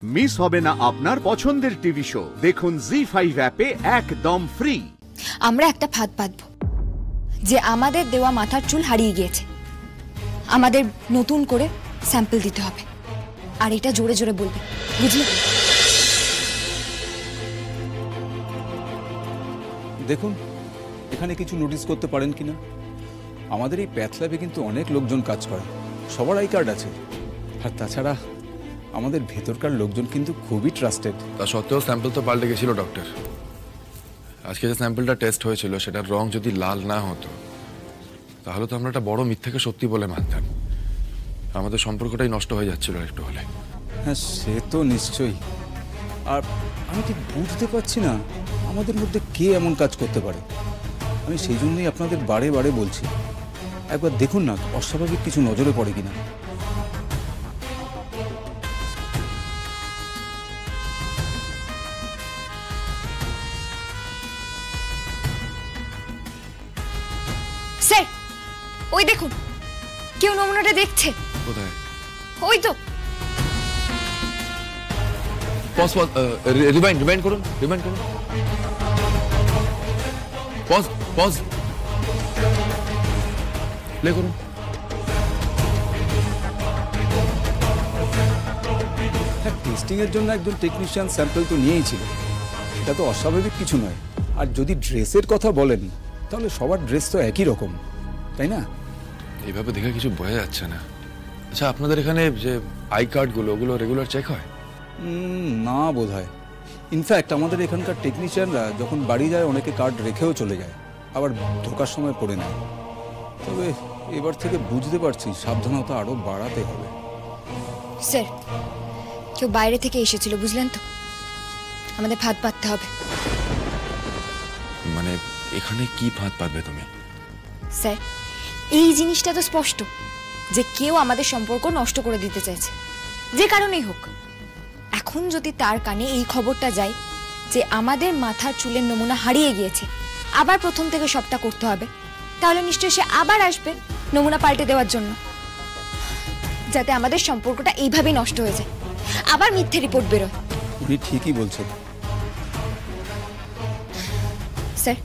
Miss হবে না আপনার পছন্দের টিভি শো। দেখুন জি5 অ্যাপে একদম ফ্রি। আমরা একটা ফাঁদ পাতব যে আমাদের দেওয়া মাথার চুল হারিয়ে গিয়েছে, আমাদের নতুন করে স্যাম্পল দিতে হবে, আর এটা জোরে জোরে বলবে, বুঝলি? দেখুন এখানে কিছু নোটিস করতে পারেন কিনা। আমাদের এই প্যাথ ল্যাবে কিন্তু অনেক লোকজন কাজ করে, সবার আই কার্ড আছে, আর তাছাড়া আমাদের ভেতরকার লোকজন কিন্তু খুবই ট্রাস্টেড। তা সত্ত্বেও স্যাম্পল তো পাল্টে গেছিল ডক্টর। আজকে যে স্যাম্পলটা টেস্ট হয়েছিল সেটার রং যদি লাল না হতো তাহলে তো আমরা একটা বড় মিথ্যাকে সত্যি বলে মানতাম। আমাদের সম্পর্কটাই নষ্ট হয়ে যাচ্ছিল একটু হলে। হ্যাঁ সে তো নিশ্চয়ই। আর আমি ঠিক বুঝতে পারছি না আমাদের মধ্যে কে এমন কাজ করতে পারে। আমি সেই জন্যই আপনাদের বারে বারে বলছি, একবার দেখুন না অস্বাভাবিক কিছু নজরে পড়ে কিনা। স্যার ওই দেখুন, কেউ নমুনাটা দেখছে। কোথায়? ওই তো। পজ পজ, রিমাইন্ড করুন, রিমাইন্ড করুন। পজ পজ, প্লে করুন। হ্যাঁ টেস্টিং এর জন্য একজন টেকনিশিয়ান স্যাম্পল তো নিয়েই ছিল, এটা তো অস্বাভাবিক কিছু নয়। আর যদি ড্রেসের কথা বলেন তাহলে সবার ড্রেস তো একই রকম, তাই না? এইভাবে দেখে কিছু বোঝা যাচ্ছে না। আচ্ছা আপনাদের এখানে যে আই কার্ডগুলো ওগুলো রেগুলার চেক হয়? না বোধ হয়। ইনফ্যাক্ট আমাদের এখানকার টেকনিশিয়ানরা যখন বাড়ি যায় অনেকে কার্ড রেখেও চলে যায়, আবার ঢোকার সময় পড়ে নেয়। তবে এবার থেকে বুঝতে পারছি সাবধানতা আরো বাড়াতে হবে। স্যার কেউ বাইরে থেকে এসেছিল, বুঝলেন তো? আমাদের ফাঁদ পাততে হবে। মানে এখানে কি ফাঁদ পাতবে তুমি? স্যার এই জিনিসটা তো স্পষ্ট যে কেউ আমাদের সম্পর্ক নষ্ট করে দিতে চাইছে, যে কারণেই হোক। এখন যদি তার কানে এই খবরটা যায় যে আমাদের মাথার চুলের নমুনা হারিয়ে গিয়েছে, আবার প্রথম থেকে সবটা করতে হবে, তাহলে নিশ্চয়ই সে আবার আসবে নমুনা পাল্টে দেওয়ার জন্য, যাতে আমাদের সম্পর্কটা এইভাবেই নষ্ট হয়ে যায়, আবার মিথ্যে রিপোর্ট বেরোয়। উনি ঠিকই বলছেন। স্যার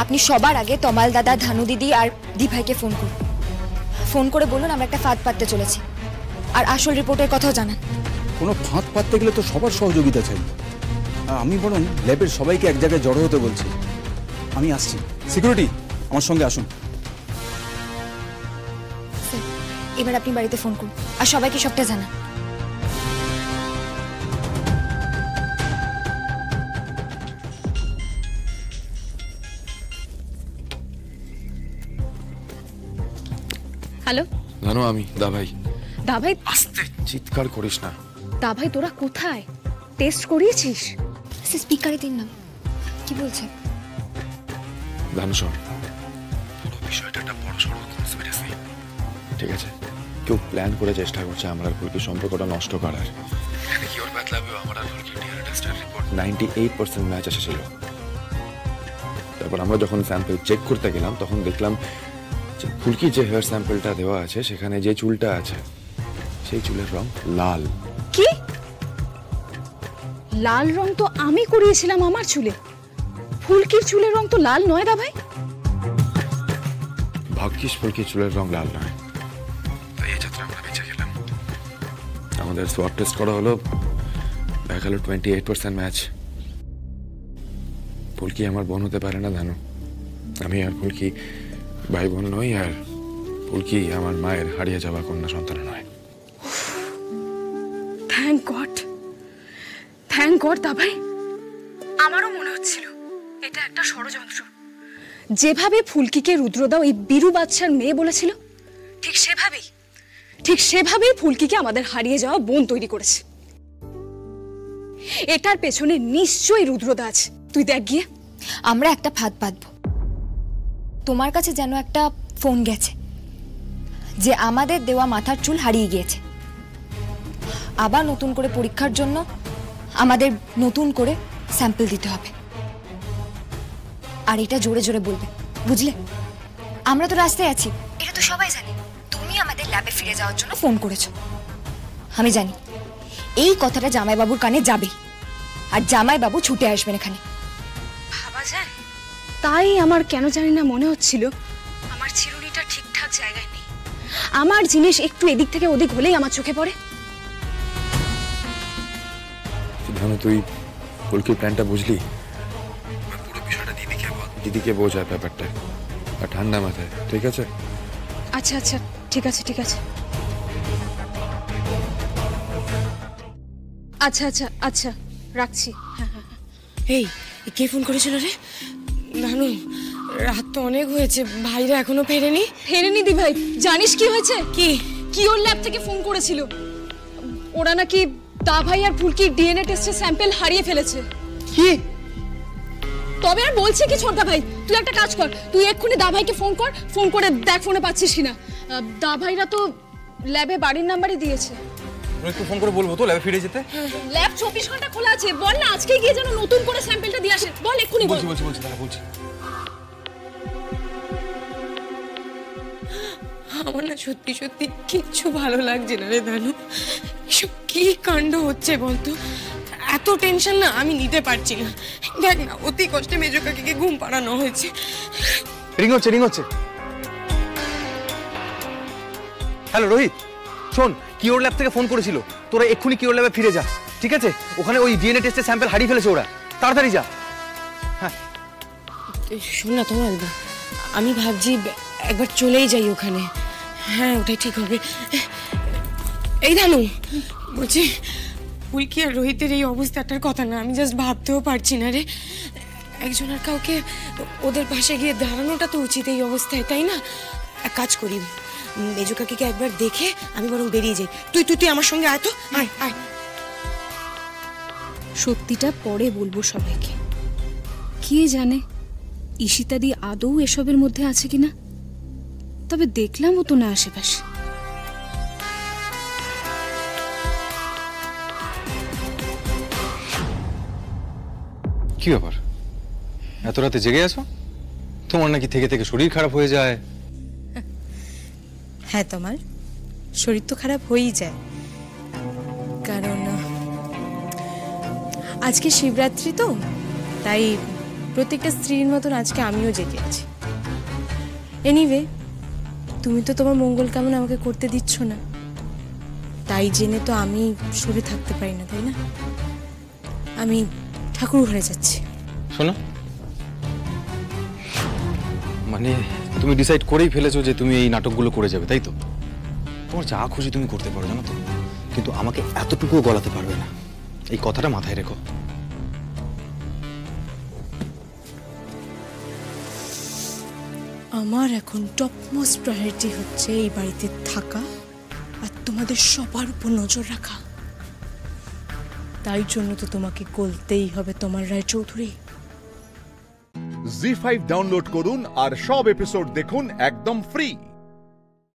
আপনি সবার আগে তমাল দাদা, ধানু দিদি আর দি ভাইকে ফোন করুন। ফোন করে বলুন আমরা একটা ফাঁদ পাততে চলেছি, আর আসল রিপোর্টের কথাও জানান। কোনো ফাঁদ পাততে গেলে তো সবার সহযোগিতা চাই। আমি বরং ল্যাবের সবাইকে এক জায়গায় জড়ো হতে বলছি। আমি আসছি। সিকিউরিটি আমার সঙ্গে আসুন। স্যার এবার আপনি বাড়িতে ফোন করুন আর সবাইকে সবটা জানান। হ্যালো জানো আমি দা ভাই। দা ভাই? আস্তে চিৎকার করিস না। দা ভাই তোরা কোথায়? টেস্ট করিয়েছিস? স্পিকারে দিন না, কি বলছে? ধানুষর পুরো বিষয়টা একটা বড় সড় কনস্পিরেসি, ঠিক আছে? কেউ প্ল্যান করে চেষ্টা করছে আমার আর ফুলকির সম্পর্কটা নষ্ট করার। এখানে কি ওর প্যাথ ল্যাবেও আমার আর ফুলকির ডিএনএ টেস্টের রিপোর্ট 98% ম্যাচ এসেছিল। তারপর আমরা যখন স্যাম্পল চেক করতে গেলাম তখন দেখলাম যে ফুলকির যে হেয়ার স্যাম্পলটা দেওয়া আছে সেখানে যে চুলটা আছে সেই চুলের রং লাল। কি? লাল রং তো আমি করিয়েছিলাম আমার চুলে, ফুলকির চুলের রং তো লাল নয় দা ভাই। ভাগ্যিস ফুলকির চুলের রং লাল নয়, তাই এই যাত্রা আমরা বেঁচে গেলাম। আমাদের সোয়াব টেস্ট করা হলো, দেখা গেল 28% ম্যাচ। ফুলকি আমার বোন হতে পারে না জানো। আমি আর ফুলকি ভাই বোন নই, আর ফুলকি আমার মায়ের হারিয়ে যাওয়া কন্যা সন্তান নয়। থ্যাংক গড, থ্যাংক গড দা ভাই। আমারও মনে হচ্ছিল এটা একটা ষড়যন্ত্র। যেভাবে ফুলকিকে রুদ্রদা ওই বিরু বাচ্চার মেয়ে বলেছিল, ঠিক সেভাবেই ফুলকিকে আমাদের হারিয়ে যাওয়া বোন তৈরি করেছে। এটার পেছনে নিশ্চয়ই রুদ্রদা আছে, তুই দেখ গিয়ে। আমরা একটা ফাঁদ পাতব। তোমার কাছে যেন একটা ফোন গেছে যে আমাদের দেওয়া মাথার চুল হারিয়ে গিয়েছে, আবার নতুন করে পরীক্ষার জন্য আমাদের নতুন করে স্যাম্পল দিতে হবে, আর এটা জোরে জোরে বলবে, বুঝলে? আমরা তো রাস্তায় আছি, এটা তো সবাই জানে। তুমি আমাদের ল্যাবে ফিরে যাওয়ার জন্য ফোন করেছো, আমি জানি। এই কথাটা জামাইবাবুর কানে যাবে, আর জামাইবাবু ছুটে আসবেন এখানে। ভাবা যায়? তাই আমার কেন জানি না মনে হচ্ছিল আমার চিরুনিটা ঠিকঠাক জায়গায় নেই। আমার জিনিস একটু এদিক থেকে ওদিক হলেই আমার চোখে পড়ে। ধনু, তুই ফুলকির প্ল্যানটা বুঝলি? পুরো বিষয়টা দিদিকে বোঝায় ব্যাপারটা, আর ঠান্ডা মাথায়, ঠিক আছে? আচ্ছা আচ্ছা, ঠিক আছে ঠিক আছে। আচ্ছা আচ্ছা আচ্ছা, রাখছি। হ্যাঁ হ্যাঁ। এই কে ফোন করেছিল রে? নানু, রাত তো অনেক হয়েছে, ভাইরা এখনো ফেরেনি। ফেরেনি দি ভাই, জানিস কি হয়েছে? কি? কিওর ল্যাব থেকে ফোন করেছিল, ওরা নাকি দা ভাই আর ফুলকির ডিএনএ টেস্টের স্যাম্পল হারিয়ে ফেলেছে। কি? তবে আর বলছে কি ছোটদা ভাই, তুই একটা কাজ কর, তুই এক্ষুনি দা ভাইকে ফোন কর, ফোন করে দেখ ফোনে পাচ্ছিস কিনা। দা ভাইরা তো ল্যাবে বাড়ির নাম্বারই দিয়েছে। একটু ফোন করে বলবো তো ল্যাবে ফিরে যেতে। ল্যাব 24 ঘন্টা খোলা আছে, বল না আজকে গিয়ে যেন নতুন করে স্যাম্পলটা দিয়ে আসে, বল এক্ষুনি বল। বলছি দাঁড়া, বলছি। আমার না সত্যি সত্যি কিচ্ছু ভালো লাগছে না রে দানু। এসব কি কাণ্ড হচ্ছে বলতো? এত টেনশন না আমি নিতে পারছি না। দেখ না, অতি কষ্টে মেজো কাকিকে ঘুম পাড়ানো হয়েছে। রিং হচ্ছে। হ্যালো রোহিত, শোন, কিওর ল্যাব থেকে ফোন করেছিল, তোরা এক্ষুনি কিওর ল্যাবে ফিরে যা, ঠিক আছে? ওখানে ওই ডিএনএ টেস্টের স্যাম্পল হারিয়ে ফেলেছে ওরা, তাড়াতাড়ি যা। হ্যাঁ শোন না তোমার, আমি ভাবছি একবার চলেই যাই ওখানে। হ্যাঁ, ওটাই ঠিক হবে। এই দানু, বলছি ফুলকি আর রোহিতের এই অবস্থাটার কথা না আমি জাস্ট ভাবতেও পারছি না রে। একজন আর কাউকে ওদের পাশে গিয়ে দাঁড়ানোটা তো উচিত এই অবস্থায়, তাই না? এক কাজ করি, মেজো কাকিকে একবার দেখে আমি বরং বেরিয়ে যাই। তুই আমার সঙ্গে আয় তো, আয় আয়। সত্যিটা পরে বলবো সবাইকে। কে জানে ঈশিতাদি আদৌ এসবের মধ্যে আছে কিনা, তবে দেখলামও তো না আশেপাশে। কি ব্যাপার, এত রাতে জেগে আছো? তোমার নাকি থেকে থেকে শরীর খারাপ হয়ে যায়। হ্যাঁ, তোমার শরীর তো খারাপ হয়েই যায়, কারণ আজকে শিবরাত্রি তো, তাই প্রত্যেকটা স্ত্রীর মতন আজকে আমিও জেগে আছি। এনিওয়ে, তুমি তো তোমার মঙ্গল কামনা আমাকে করতে দিচ্ছ না, তাই জেনে তো আমি সরে থাকতে পারি না, তাই না? আমি ঠাকুর ঘরে যাচ্ছি। শোনো, মানে তুমি ডিসাইড করেই ফেলেছো যে তুমি এই নাটকগুলো করে যাবে, তাই তো? তোমার যা খুশি তুমি করতে পারো, জানো তো, কিন্তু আমাকে এতটুকুও গলাতে পারবে না, এই কথাটা মাথায় রেখো। আমার এখন টপমোস্ট প্রায়োরিটি হচ্ছে এই বাড়িতে থাকা আর তোমাদের সবার উপর নজর রাখা। তাই জন্য তো তোমাকে বলতেই হবে তোমার রায়চৌধুরী। জি5 ডাউনলোড করুন আর সব এপিসোড দেখুন একদম ফ্রি।